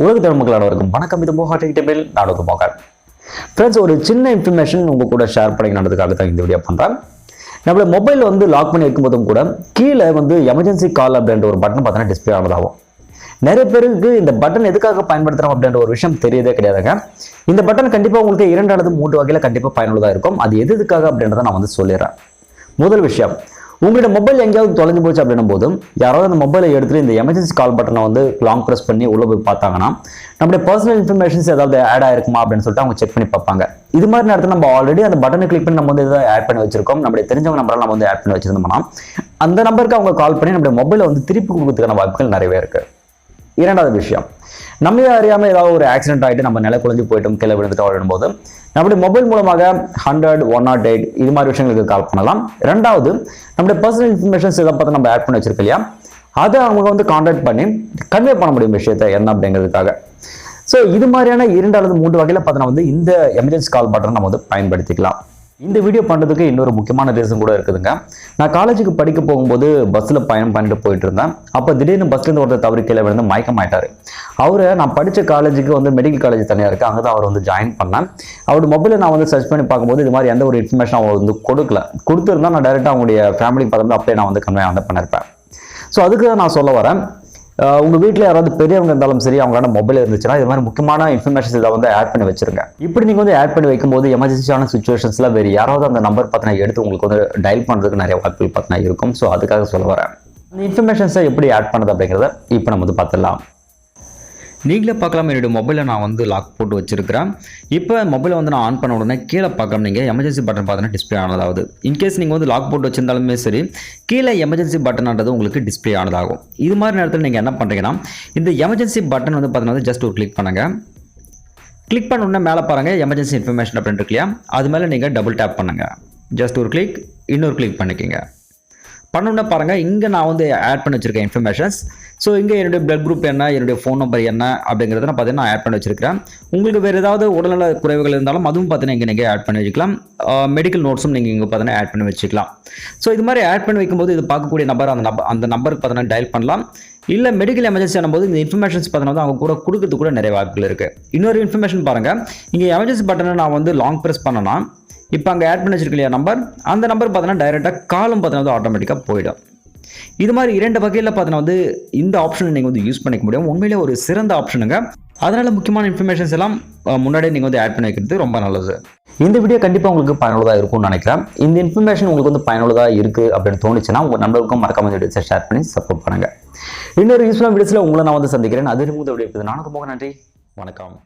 உலக தமிழ் மக்கள் அனைவருக்கும் வணக்கம். இது மோகா டெக்டபிள் நாடக மோகன். ஃப்ரெண்ட்ஸ், ஒரு சின்ன இன்ஃபர்மேஷன் உங்கள் கூட ஷேர் பண்ணிக்கிறதுக்காக தான் இந்த வீடியோ பண்ணுறேன். நம்மளோட மொபைல் லாக் பண்ணி வைக்கும்போதும் கூட கீழே எமர்ஜென்சி கால் அப்படின்ற ஒரு பட்டன் பார்த்தீங்கன்னா டிஸ்பிளே ஆனதாகும். நிறைய பேருக்கு இந்த பட்டன் எதுக்காக பயன்படுத்துகிறோம் அப்படின்ற ஒரு விஷயம் தெரியதே கிடையாதுங்க. இந்த பட்டன் கண்டிப்பாக உங்களுக்கு 2 அல்லது 3 வகையில் கண்டிப்பாக பயனுள்ளதாக இருக்கும். அது எதுக்காக அப்படின்றத நான் சொல்லிடுறேன். முதல் விஷயம், உங்களோட மொபைல் எங்கேயாவது தொலைஞ்சு போச்சு அப்படின்னும் போது யாராவது அந்த மொபைலை எடுத்துட்டு இந்த எமர்ஜென்சி கால் பட்டனை லாங் ப்ரெஸ் பண்ணி உள்ள போய் பார்த்தாங்கன்னா நம்மளுடைய பர்சனல் இன்ஃபர்மேஷன்ஸ் ஏதாவது ஆட் ஆயிருக்குமா அப்படின்னு சொல்லிட்டு அவங்க செக் பண்ணி பார்ப்பாங்க. இது மாதிரி நேரத்தில் நம்ம ஆல்ரெடி அந்த பட்டனை கிளிக் பண்ணி நம்ம எதாவது ஆட் பண்ணி வச்சிருக்கோம், நம்மளுடைய தெரிஞ்சவங்க நம்பரை நம்ம ஆட் பண்ணி வச்சிருந்தோம்னா அந்த நம்பருக்கு அவங்க கால் பண்ணி நம்மளுடைய மொபைலை திருப்பி கொடுக்கறதுக்கான வாய்ப்புகள் நிறையவே இருக்கு. இரண்டாவது விஷயம், நம்ம அறியாம ஏதாவது ஒரு ஆக்சிடென்ட் ஆகிட்டு நம்ம நிலை குழஞ்சு போயிட்டோம், கீழே விழுந்துட்டோம் அப்படின்போது நம்மளுடைய மொபைல் மூலமாக 100, 108 இது மாதிரி விஷயங்களுக்கு கால் பண்ணலாம். ரெண்டாவது, நம்மளுடைய பர்சனல் இன்ஃபர்மேஷன்ஸ் இதை பார்த்து நம்ம ஆட் பண்ணி வச்சிருக்கோம் இல்லையா, அதை அவங்க கான்டாக்ட் பண்ணி கன்வே பண்ண முடியும் விஷயத்தை என்ன அப்படிங்கிறதுக்காக. ஸோ இது மாதிரியான 2 அல்லது 3 வகையில் பார்த்தீங்கன்னா இந்த எமர்ஜென்சி கால் பட்டன் நம்ம பயன்படுத்திக்கலாம். இந்த வீடியோ பண்ணுறதுக்கு இன்னொரு முக்கியமான ரீசன் கூட இருக்குதுங்க. நான் காலேஜுக்கு படிக்க போகும்போது பஸ்ஸில் பயணம் பண்ணிட்டு போயிட்டு இருந்தேன். அப்போ திடீர்னு பஸ்லேருந்து ஒருத்தர் தவறி கீழே விழுந்து மயக்கமாயிட்டாரு. அவரை நான் படித்த காலேஜுக்கு மெடிக்கல் காலேஜ் தனியாக இருக்குது, அங்கே தான் அவர் ஜாயின் பண்ணேன். அவரோட மொபைலை நான் சர்ச் பண்ணி பார்க்கும்போது இது மாதிரி எந்த ஒரு இன்ஃபர்மேஷன் அவர் கொடுத்துருந்தா நான் டைரெக்டாக அவங்களுடைய ஃபேமிலிக்கு பார்த்து அப்படியே நான் கன்வே பண்ணியிருப்பேன். ஸோ அதுக்கு தான் நான் சொல்ல வரேன். உங்கள் வீட்டில் யாராவது பெரியவங்க இருந்தாலும் சரி, அவங்களோட மொபைல் இருந்துச்சுன்னா இது மாதிரி முக்கியமான இன்ஃபர்மேஷன்ஸ் இதை ஆட் பண்ணி வச்சிருங்க. இப்படி நீங்கள் ஆட் பண்ணி வைக்கும்போது எமர்ஜென்சியான சுச்சுவேஷன்ஸில் வேறு யாராவது அந்த நம்பர் பார்த்தீங்கன்னா எடுத்து உங்களுக்கு டயல் பண்ணுறதுக்கு நிறைய வாய்ப்புகள் பார்த்தீங்கன்னா இருக்கும். ஸோ அதுக்காக சொல்ல வரேன். அந்த இன்ஃபர்மேஷன்ஸை எப்படி ஆட் பண்ணுறது அப்படிங்கிறத இப்போ நம்ம பார்த்துடலாம். நீங்களே பார்க்கலாம், என்னுடைய மொபைலை நான் லாக் போட்டு வச்சிருக்கிறேன். இப்போ மொபைலை நான் ஆன் பண்ண உடனே கீழே பார்க்கலாம், நீங்கள் எமர்ஜென்சி பட்டன் பார்த்தீங்கன்னா டிஸ்பிளே ஆனதாவது. இன்கேஸ் நீங்கள் லாக் போட்டு வச்சிருந்தாலுமே சரி, கீழே எமர்ஜென்சி பட்டன்ன்றது உங்களுக்கு டிஸ்பிளே ஆனதாகும். இது மாதிரி நேரத்தில் நீங்கள் என்ன பண்ணுறீங்கன்னா, இந்த எமர்ஜென்சி பட்டன் பார்த்தீங்கன்னா ஜஸ்ட் ஒரு கிளிக் பண்ணுங்க. கிளிக் பண்ண உடனே மேலே பாருங்கள் எமர்ஜென்சி இன்ஃபர்மேஷன் அப்படின்னு இருக்கு இல்லையா, அது மேலே நீங்கள் டபுள் டேப் பண்ணுங்க. ஜஸ்ட் ஒரு கிளிக், இன்னொரு கிளிக் பண்ணிக்கோங்க. பண்ணணுன்னா பாருங்கள், இங்கே நான் ஆட் பண்ணி வச்சிருக்கேன் இன்ஃபர்மேஷன்ஸ். ஸோ இங்கே என்னுடைய பிளட் குரூப் என்ன, என்னுடைய ஃபோன் நம்பர் என்ன அப்படிங்கிறத நான் பார்த்தீங்கன்னா ஆட் பண்ணி வச்சிருக்கிறேன். உங்களுக்கு வேறு ஏதாவது உடல்நல குறைவுகள் இருந்தாலும் அதுவும் பார்த்தீங்கன்னா இங்கே நீங்கள் ஆட் பண்ணி வச்சுக்கலாம். மெடிக்கல் நோட்ஸும் நீங்கள் இங்கே பார்த்தீங்கன்னா ஆட் பண்ணி வச்சுக்கலாம். ஸோ இது மாதிரி ஆட் பண்ணி வைக்கும்போது இது பார்க்கக்கூடிய நம்பர் அந்த நம்பருக்கு பார்த்தீங்கன்னா டயல் பண்ணலாம். இல்லை மெடிக்கல் எமர்ஜென்சி ஆகும்போது இந்த இன்ஃபர்மேஷன்ஸ் பார்த்தீங்கன்னா அவங்க கொடுக்கறதுக்கு கூட நிறைய வாய்ப்புகள் இருக்குது. இன்னொரு இன்ஃபர்மேஷன் பாருங்கள், இங்கே எமர்ஜென்சி பட்டனை நான் லாங் ப்ரெஸ் பண்ணனா இப்போ அங்கே ஆட் பண்ணி வச்சிருக்கலையா நம்பர், அந்த நம்பர் பார்த்தீங்கன்னா டைரெக்டாக காலும் பார்த்தீங்கன்னா ஆட்டோமேட்டிக்காக போயிடும். இது மாதிரி 2 வகையில் பார்த்தீங்கன்னா இந்த ஆப்ஷனை நீங்கள் யூஸ் பண்ணிக்க முடியும். உண்மையிலே ஒரு சிறந்த ஆப்ஷனுங்க. அதனால் முக்கியமான இன்ஃபர்மேஷன்ஸ் எல்லாம் முன்னாடியே நீங்கள் ஆட் பண்ணி வைக்கிறது ரொம்ப நல்லது. இந்த வீடியோ கண்டிப்பாக உங்களுக்கு பயனுள்ளதாக இருக்கும்னு நினைக்கிறேன். இந்த இன்ஃபர்மேஷன் உங்களுக்கு பயனுள்ளதாக இருக்குது அப்படின்னு தோணுச்சுன்னா உங்கள் நண்பர்களுக்கும் மறக்காம வீடியோஸை ஷேர் பண்ணி சப்போர்ட் பண்ணுங்கள். இன்னொரு யூஸ்ஃபுல்லான வீடியோஸில் உங்களை நான் சந்திக்கிறேன். அது வீடியோ நானும் போக நன்றி, வணக்கம்.